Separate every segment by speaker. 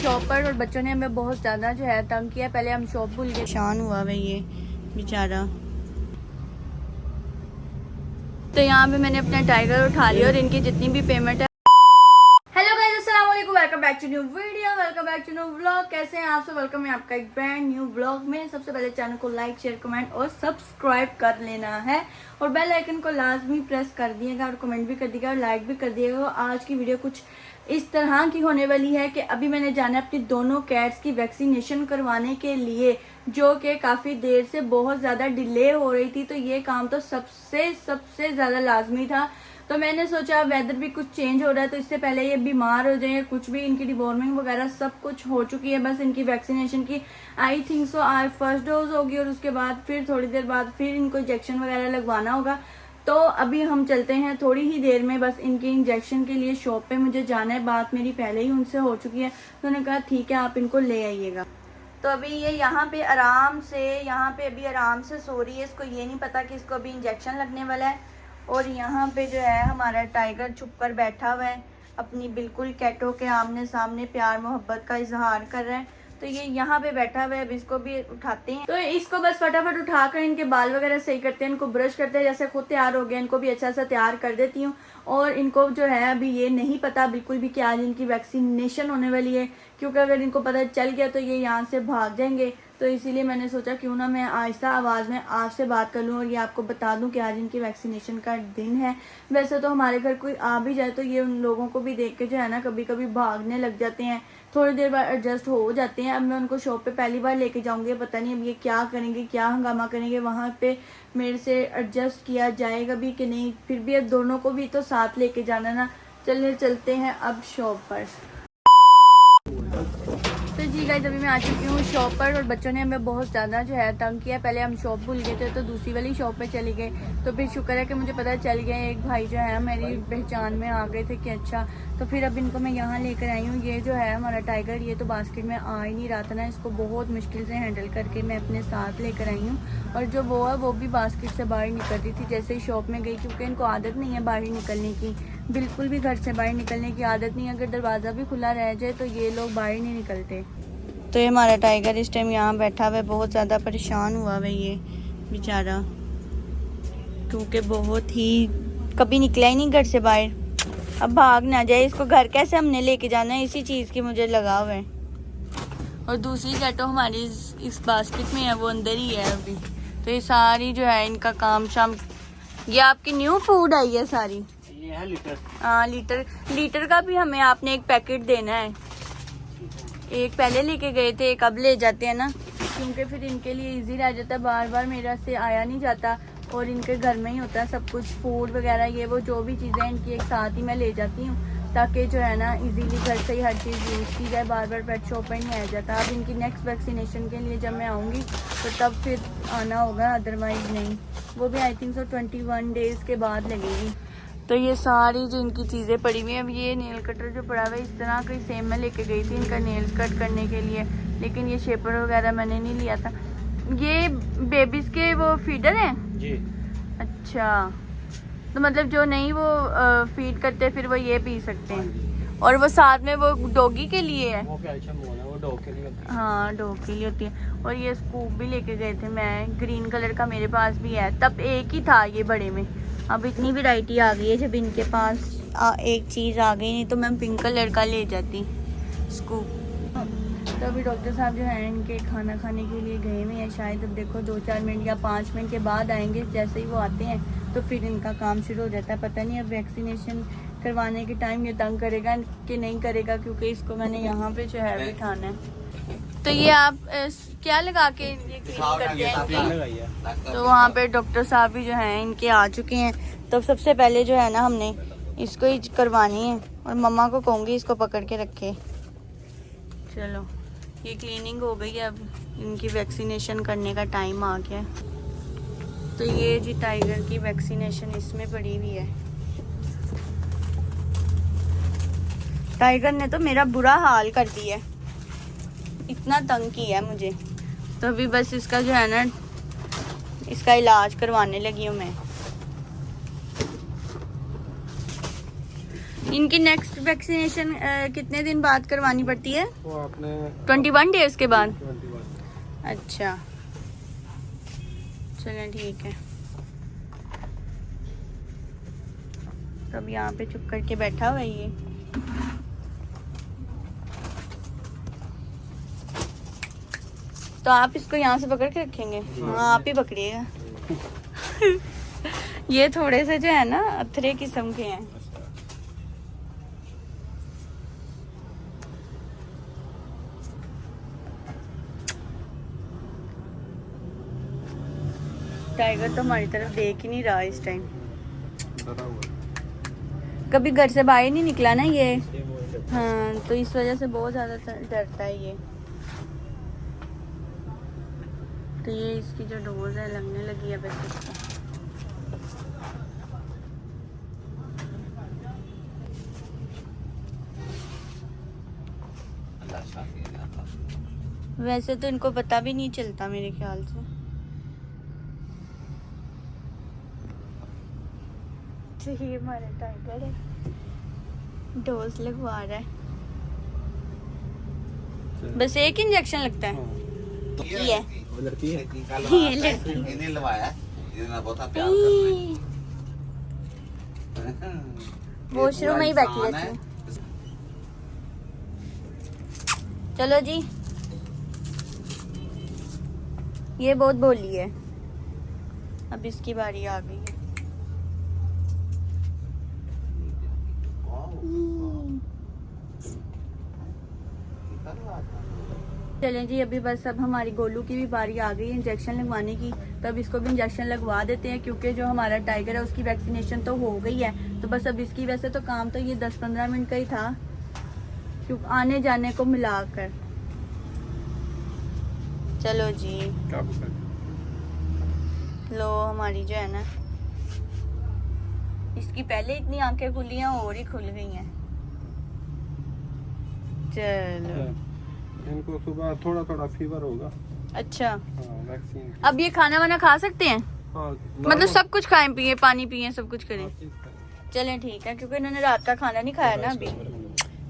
Speaker 1: Shop पर और बच्चों ने हमें बहुत ज़्यादा जो है तंग किया। पहले हम शॉप भूल गए, परेशान हुआ है ये बेचारा। तो यहाँ पे मैंने अपना टाइगर उठा लिया और इनकी जितनी भी पेमेंट है। हेलो गाइस, अस्सलाम वालेकुम, welcome back to new video, welcome back to new vlog. कैसे हैं आप सब? वेलकम है आपका एक ब्रांड न्यू व्लॉग में। सबसे पहले चैनल को लाइक, शेयर, कमेंट और सब्सक्राइब कर लेना है और बेल आइकन को लाजमी प्रेस कर दिएगा और कमेंट भी कर दिएगा और लाइक भी कर दिएगा। आज की वीडियो कुछ इस तरह की होने वाली है कि अभी मैंने जाना है अपनी दोनों कैट्स की वैक्सीनेशन करवाने के लिए, जो कि काफ़ी देर से बहुत ज़्यादा डिले हो रही थी। तो ये काम तो सबसे ज़्यादा लाजमी था। तो मैंने सोचा वेदर भी कुछ चेंज हो रहा है तो इससे पहले ये बीमार हो जाए, कुछ भी इनकी डिवॉर्मिंग वगैरह सब कुछ हो चुकी है। बस इनकी वैक्सीनेशन की आई थिंक सो आज फर्स्ट डोज होगी और उसके बाद फिर थोड़ी देर बाद फिर इनको इंजेक्शन वगैरह लगवाना होगा। तो अभी हम चलते हैं थोड़ी ही देर में, बस इनके इंजेक्शन के लिए शॉप पे मुझे जाना है। बात मेरी पहले ही उनसे हो चुकी है तो उन्होंने कहा ठीक है आप इनको ले आइएगा। तो अभी ये यहाँ पे आराम से सो रही है। इसको ये नहीं पता कि इसको अभी इंजेक्शन लगने वाला है। और यहाँ पे जो है हमारा टाइगर छुप कर बैठा हुआ है, अपनी बिल्कुल कैटों के आमने सामने प्यार मोहब्बत का इजहार कर रहा है। तो ये यहाँ पे बैठा हुआ है, अब इसको भी उठाते हैं। तो इसको बस फटाफट उठाकर इनके बाल वगैरह सही करते हैं, इनको ब्रश करते हैं। जैसे खुद तैयार हो गया, इनको भी अच्छा सा तैयार कर देती हूँ। और इनको जो है अभी ये नहीं पता बिल्कुल भी कि आज इनकी वैक्सीनेशन होने वाली है, क्योंकि अगर इनको पता चल गया तो ये यहाँ से भाग जाएंगे। तो इसीलिए मैंने सोचा क्यों ना मैं आहिस्ता आवाज़ में आपसे बात कर लूँ और ये आपको बता दूँ कि आज इनकी वैक्सीनेशन का दिन है। वैसे तो हमारे घर कोई आ भी जाए तो ये उन लोगों को भी देख के जो है ना कभी कभी भागने लग जाते हैं, थोड़ी देर बाद एडजस्ट हो जाते हैं। अब मैं उनको शॉप पे पहली बार लेके जाऊंगी, पता नहीं अब ये क्या करेंगे, क्या हंगामा करेंगे, वहाँ पे मेरे से एडजस्ट किया जाएगा भी कि नहीं। फिर भी अब दोनों को भी तो साथ लेके जाना ना। चलते हैं अब शॉप पर। तो जी गाइस, अभी मैं आ चुकी हूँ शॉप पर और बच्चों ने हमें बहुत ज़्यादा जो है तंग किया। पहले हम शॉप भूल गए थे तो दूसरी वाली शॉप पे चले गए। तो फिर शुक्र है कि मुझे पता चल गया, एक भाई जो है मेरी पहचान में आ गए थे कि अच्छा। तो फिर अब इनको मैं यहाँ लेकर आई हूँ। ये जो है हमारा टाइगर, ये तो बास्केट में आ ही नहीं रहा था ना, इसको बहुत मुश्किल से हैंडल करके मैं अपने साथ लेकर आई हूँ। और जो वो है वो भी बास्केट से बाहर निकल रही थी जैसे ही शॉप में गई, क्योंकि इनको आदत नहीं है बाहर निकलने की, बिल्कुल भी घर से बाहर निकलने की आदत नहीं है। अगर दरवाज़ा भी खुला रह जाए तो ये लोग बाहर नहीं निकलते। तो ये हमारा टाइगर इस टाइम यहाँ बैठा हुआ है, बहुत ज़्यादा परेशान हुआ है ये बेचारा, क्योंकि बहुत ही कभी निकला ही नहीं घर से बाहर। अब भाग ना जाए, इसको घर कैसे हमने लेके जाना है, इसी चीज़ की मुझे लगाव है। और दूसरी कैटो हमारी इस बास्केट में है, वो अंदर ही है अभी। तो ये सारी जो है इनका काम शाम, ये आपकी न्यू फूड आई है सारी।
Speaker 2: ये है लीटर।
Speaker 1: हाँ लीटर का भी हमें आपने एक पैकेट देना है। एक पहले लेके गए थे, एक अब ले जाते हैं ना, क्योंकि फिर इनके लिए इजी रह जाता है, बार बार मेरा से आया नहीं जाता और इनके घर में ही होता है सब कुछ, फूड वगैरह ये वो जो भी चीज़ें इनकी एक साथ ही मैं ले जाती हूँ, ताकि जो है ना इजीली घर से ही हर चीज़ यूज़ की जाए, बार बार पेट शॉप पर नहीं आया जाता। अब इनकी नेक्स्ट वैक्सीनेशन के लिए जब मैं आऊँगी तो तब फिर आना होगा, अदरवाइज़ नहीं। वो भी आई थिंक सो 21 डेज़ के बाद लगेगी। तो ये सारी जो इनकी चीज़ें पड़ी हुई हैं, अब ये नेल कटर जो पड़ा हुआ है इस तरह का सेम मैं लेके गई थी इनका नेल्स कट करने के लिए, लेकिन ये शेपर वगैरह मैंने नहीं लिया था। ये बेबीज़ के वो फीडर हैं
Speaker 2: जी।
Speaker 1: अच्छा, तो मतलब जो नहीं वो फीड करते फिर वो ये पी सकते हैं। और वो साथ में वो डॉगी के लिए है,
Speaker 2: वो कैल्शियम बोल है, वो डॉग के लिए होती है।
Speaker 1: हाँ डॉग के लिए होती है। और ये स्कूप भी लेके गए थे मैं, ग्रीन कलर का मेरे पास भी है, तब एक ही था ये बड़े में। अब इतनी वैरायटी आ गई है, जब इनके पास एक चीज़ आ गई, नहीं तो मैं पिंक कलर का ले जाती स्कूप। तो अभी डॉक्टर साहब जो है इनके खाना खाने के लिए गए हुए हैं, शायद अब देखो 2-4 मिनट या 5 मिनट के बाद आएंगे। जैसे ही वो आते हैं तो फिर इनका काम शुरू हो जाता है। पता नहीं अब वैक्सीनेशन करवाने के टाइम ये तंग करेगा कि नहीं करेगा, क्योंकि इसको मैंने यहाँ पे जो है बिठाना है। तो ये आप क्या लगा के ये क्लीन करते हैं? तो वहाँ पे डॉक्टर साहब भी जो हैं इनके आ चुके हैं। तो सबसे पहले जो है ना हमने इसको ही करवानी है और मम्मा को कहूँगी इसको पकड़ के रखे। चलो ये क्लीनिंग हो गई है, अब इनकी वैक्सीनेशन करने का टाइम आ गया है। तो ये जी टाइगर की वैक्सीनेशन इसमें पड़ी हुई है। टाइगर ने तो मेरा बुरा हाल कर दिया, इतना तंग किया है मुझे। तो अभी बस इसका जो है ना इसका इलाज करवाने लगी हूँ मैं। इनकी नेक्स्ट वैक्सीनेशन कितने दिन बाद करवानी पड़ती है?
Speaker 2: वो आपने
Speaker 1: 21 डेज के बाद।
Speaker 2: 21।
Speaker 1: अच्छा चलें ठीक है। तो अब यहाँ पे चुप करके बैठा हुआ है ये। तो आप इसको यहाँ से पकड़ के रखेंगे? हाँ आप ही पकड़िएगा। ये थोड़े से जो है ना अथरे किस्म के हैं। टाइगर तो हमारी तरफ देख ही नहीं रहा इस टाइम।
Speaker 2: डरा हुआ
Speaker 1: कभी घर से बाहर नहीं निकला ना ये। हाँ तो इस वजह से बहुत ज़्यादा डरता है ये। तो ये इसकी जो डोज है लगने लगी है बस इसको। वैसे तो इनको पता भी नहीं चलता मेरे ख्याल से। तो ये हमारा टाइगर है, डोज लगवा रहा है। बस एक इंजेक्शन लगता है। ये
Speaker 2: वो लड़की है।
Speaker 1: ये लड़की
Speaker 3: इन्हें लवाया इन्हें बहुत प्यार करते हैं।
Speaker 1: वॉशरूम में ही बैठी रहती है। चलो जी ये बहुत बोली है। अब इसकी बारी आ गई है। चलें जी अभी बस अब हमारी गोलू की भी बारी आ गई है इंजेक्शन लगवाने की। तो अब इसको भी इंजेक्शन लगवा देते हैं क्योंकि जो हमारा टाइगर है उसकी वैक्सीनेशन तो हो गई है। तो बस अब इसकी वैसे तो काम तो ये 10-15 मिनट का ही था क्योंकि आने जाने को मिलाकर। चलो जी लो हमारी जो है ना इसकी पहले इतनी आंखें खुली हैं और ही खुल गई हैं। चलो
Speaker 2: इनको सुबह थोड़ा थोड़ा फीवर होगा।
Speaker 1: अच्छा
Speaker 2: वैक्सीन।
Speaker 1: अब ये खाना वाना खा सकते हैं?
Speaker 2: हाँ
Speaker 1: मतलब सब कुछ खाएं पिए पानी पिए सब कुछ करें? चलें ठीक है क्योंकि इन्होंने रात का खाना नहीं खाया ना अभी।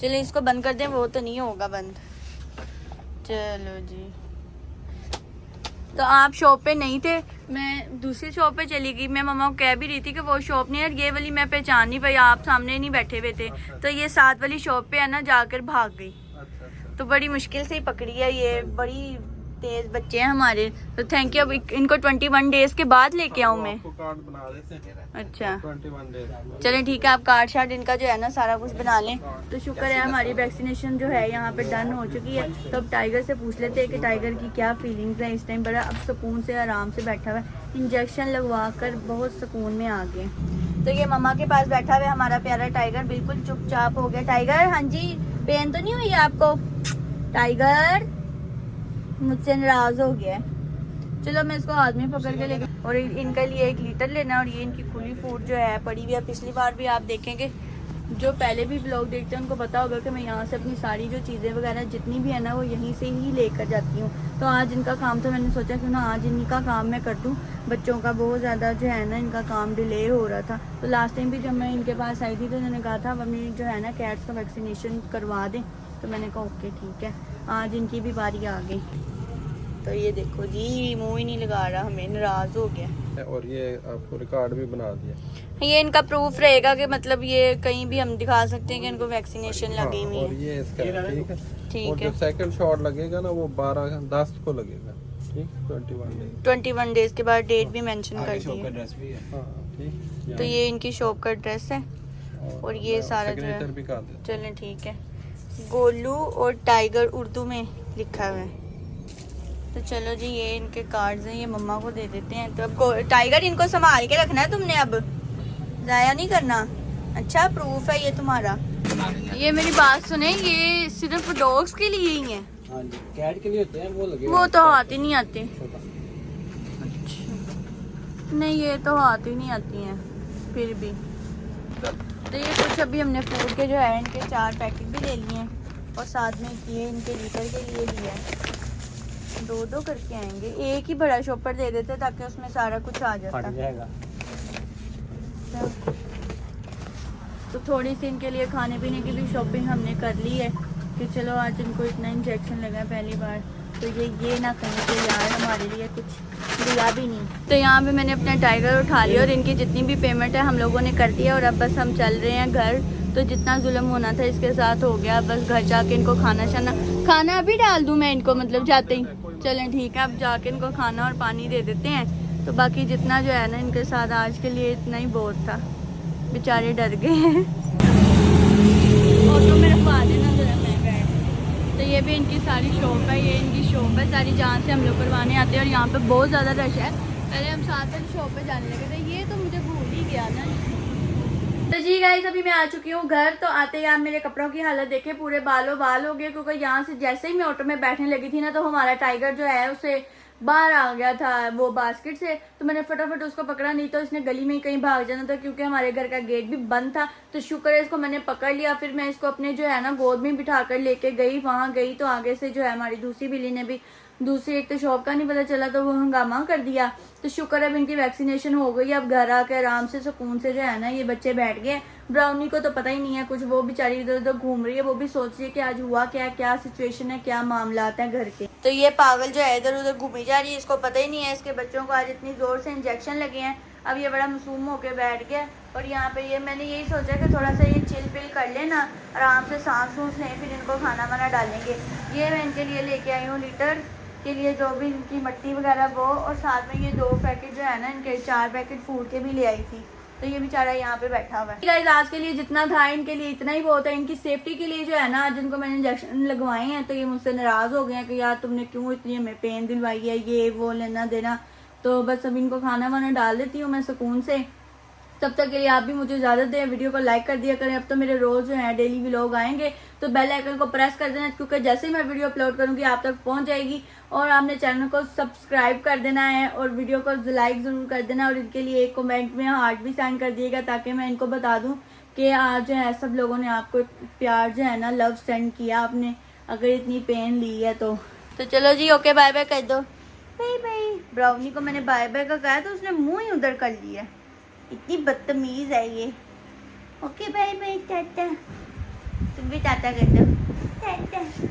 Speaker 1: चलें इसको बंद कर दें, वो तो नहीं होगा बंद। चलो जी तो आप शॉप पे नहीं थे, मैं दूसरी शॉप पे चली गई। मैं मम्मा को कह भी रही थी कि वो शॉप नहीं है, ये वाली मैं पहचान नहीं पाई, आप सामने नहीं बैठे हुए थे। तो ये साथ वाली शॉप पे है ना जाकर भाग गई। तो बड़ी मुश्किल से ही पकड़ी है ये, बड़ी तेज बच्चे हैं हमारे। तो थैंक यू। अब इनको 21 डेज के बाद लेके आऊँ मैं?
Speaker 2: कार्ड बना देते हैं।
Speaker 1: अच्छा
Speaker 2: 21 डेज।
Speaker 1: चलें ठीक है, आप कार्ड शार्ड इनका जो है ना सारा कुछ बना लें। तो शुक्र है हमारी वैक्सीनेशन जो है यहाँ पे डन हो चुकी है। तो अब टाइगर से पूछ लेते हैं कि टाइगर की क्या फीलिंग्स हैं इस टाइम। बड़ा अब सुकून से आराम से बैठा हुआ है, इंजेक्शन लगवा कर बहुत सुकून में आ गए। तो ये मम्मा के पास बैठा हुआ है हमारा प्यारा टाइगर, बिल्कुल चुपचाप हो गया। टाइगर हाँ जी, पेन तो नहीं हुई आपको? टाइगर मुझसे नाराज हो गया है। चलो मैं इसको हाथ में पकड़ के लेके, और इनके लिए 1 लीटर लेना। और ये इनकी खुली फूड जो है पड़ी हुई है। पिछली बार भी आप देखेंगे, जो पहले भी ब्लॉग देखते हैं उनको पता होगा कि मैं यहाँ से अपनी सारी जो चीज़ें वगैरह जितनी भी है ना वो यहीं से ही लेकर जाती हूँ। तो आज इनका काम था, मैंने सोचा क्यों ना आज इनका काम मैं कर दूँ। बच्चों का बहुत ज़्यादा जो है ना इनका काम डिले हो रहा था। तो लास्ट टाइम भी जब मैं इनके पास आई थी तो इन्होंने कहा था अपनी जो है ना कैट्स का वैक्सीनेशन करवा दें। तो मैंने कहा ओके ठीक है, आज इनकी भी बारी आ गई। तो ये देखो जी मुंह ही नहीं लगा रहा, हमें नाराज हो गया।
Speaker 2: और ये आपको रिकॉर्ड भी बना दिया।
Speaker 1: ये इनका प्रूफ रहेगा कि मतलब ये कहीं भी हम दिखा सकते हैं कि इनको वैक्सीनेशन लगी हुई
Speaker 2: और
Speaker 1: है।
Speaker 2: ये इसका ठीक है।
Speaker 1: ठीक
Speaker 2: और
Speaker 1: है,
Speaker 2: जो सेकंड शॉट लगेगा ना वो 12-10 को लगेगा। ठीक 21 डेज।
Speaker 1: 21 डेज के बाद डेट भी मेंशन कर दी है।
Speaker 3: ड्रेस भी है।
Speaker 2: हाँ ठीक।
Speaker 1: तो ये इनकी शॉप का एड्रेस है और ये सारा जो है।
Speaker 2: सिग्नेचर भी कर देते
Speaker 1: चलें ठीक है, गोलू और टाइगर उर्दू में लिखा हुआ है। तो चलो जी ये इनके कार्ड्स हैं, ये मम्मा को दे देते हैं। तो अब टाइगर इनको संभाल के रखना है तुमने, अब जाया नहीं करना। अच्छा प्रूफ है ये तुम्हारा। ये मेरी बात सुने, ये सिर्फ डॉग्स के लिए ही है?
Speaker 3: हाँ जी, कैट के लिए होते हैं वो लगे।
Speaker 1: वो तो हाथ ही नहीं आते। नहीं ये तो हाथ ही नहीं आती हैं फिर भी। तो ये कुछ अभी हमने फूड के जो है इनके 4 पैकेट भी ले लिए हैं और साथ में ये इनके लीटर के लिए लिया है। 2-2 करके आएंगे, एक ही बड़ा शॉपर दे देते ताकि उसमें सारा कुछ आ जाता।
Speaker 3: जाएगा।
Speaker 1: तो थोड़ी सी इनके लिए खाने पीने की भी शॉपिंग हमने कर ली है कि चलो आज इनको इतना इंजेक्शन लगा पहली बार, तो ये ना कहें कि यार हमारे लिए कुछ दिया भी नहीं। तो यहाँ पे मैंने अपना टाइगर उठा लिया और इनकी जितनी भी पेमेंट है हम लोगों ने कर दी है और अब बस हम चल रहे हैं घर। तो जितना जुल्म होना था इसके साथ हो गया, बस घर जाके इनको खाना अभी डाल दूँ मैं इनको, मतलब जाते ही। चलें ठीक है, अब जाके इनको खाना और पानी दे देते हैं। तो बाकी जितना जो है ना इनके साथ आज के लिए इतना ही बहुत था, बेचारे डर गए हैं। ऑटो में रखवा देना जरा, मैं बैठ। तो ये भी इनकी सारी शॉप है, ये इनकी शॉप है सारी जहाँ से हम लोग करवाने आते हैं। और यहाँ पे बहुत ज़्यादा रश है। पहले हम साथ में शॉप पे जाने लगे थे, ये तो मुझे भूल ही गया ना। तो जी गाइस अभी मैं आ चुकी हूँ घर। तो आते ही आप मेरे कपड़ों की हालत देखे, पूरे बालों बाल हो गए, क्योंकि यहाँ से जैसे ही मैं ऑटो में बैठने लगी थी ना तो हमारा टाइगर जो है उसे बाहर आ गया था वो बास्केट से। तो मैंने फटाफट उसको पकड़ा, नहीं तो इसने गली में ही कहीं भाग जाना था, क्योंकि हमारे घर का गेट भी बंद था। तो शुक्र है इसको मैंने पकड़ लिया। फिर मैं इसको अपने जो है ना गोद में बिठा कर लेके गई, वहां गई तो आगे से जो है हमारी दूसरी बिल्ली ने भी, दूसरी एक तो शॉप का नहीं पता चला तो वो हंगामा कर दिया। तो शुक्र है इनकी वैक्सीनेशन हो गई। अब घर आके आराम से सुकून से जो है ना ये बच्चे बैठ गए। ब्राउनी को तो पता ही नहीं है कुछ, वो बेचारी इधर उधर घूम रही है, वो भी सोच रही है कि आज हुआ क्या, क्या सिचुएशन है, क्या मामला है घर के। तो ये पागल जो है इधर उधर घूमी जा रही है, इसको पता ही नहीं है इसके बच्चों को आज इतनी जोर से इंजेक्शन लगे हैं। अब ये बड़ा मासूम होके बैठ गया। और यहाँ पे ये मैंने यही सोचा कि थोड़ा सा ये चिल पिल कर लेना, आराम से सांस सूस लें, फिर इनको खाना वाना डालेंगे। ये मैं इनके लिए लेके आई हूँ लीटर के लिए जो भी इनकी मट्टी वगैरह वो, और साथ में ये 2 पैकेट जो है ना इनके 4 पैकेट फूड के भी ले आई थी। तो ये बेचारा यहाँ पे बैठा हुआ है। गाइस आज के लिए जितना था इनके लिए इतना ही बहुत है। इनकी सेफ्टी के लिए जो है ना जिनको मैंने इंजेक्शन लगवाए हैं तो ये मुझसे नाराज हो गए हैं कि यार तुमने क्यों इतनी हमें पेन दिलवाई है, ये वो लेना देना। तो बस अब इनको खाना वाना डाल देती हूँ मैं सुकून से। तब तक के लिए आप भी मुझे इजाजत दें, वीडियो को लाइक कर दिया करें। अब तो मेरे रोज जो है डेली व्लॉग आएंगे, तो बेल आइकन को प्रेस कर देना, क्योंकि जैसे ही मैं वीडियो अपलोड करूंगी आप तक पहुंच जाएगी। और आपने चैनल को सब्सक्राइब कर देना है और वीडियो को लाइक ज़रूर कर देना। और इनके लिए एक कमेंट में हार्ट भी साइन कर दिएगा, ताकि मैं इनको बता दूँ कि आज जो है सब लोगों ने आपको प्यार जो है ना लव सेंड किया आपने, अगर इतनी पेन ली है तो चलो जी ओके बाय बाय कर दो। Bye bye. ब्राउनी को मैंने बाय बाय का कहा तो उसने मुँह ही उधर कर लिया, इतनी बदतमीज है ये। Okay bye bye tata. तुम भी टाटा कर दो, टाटा।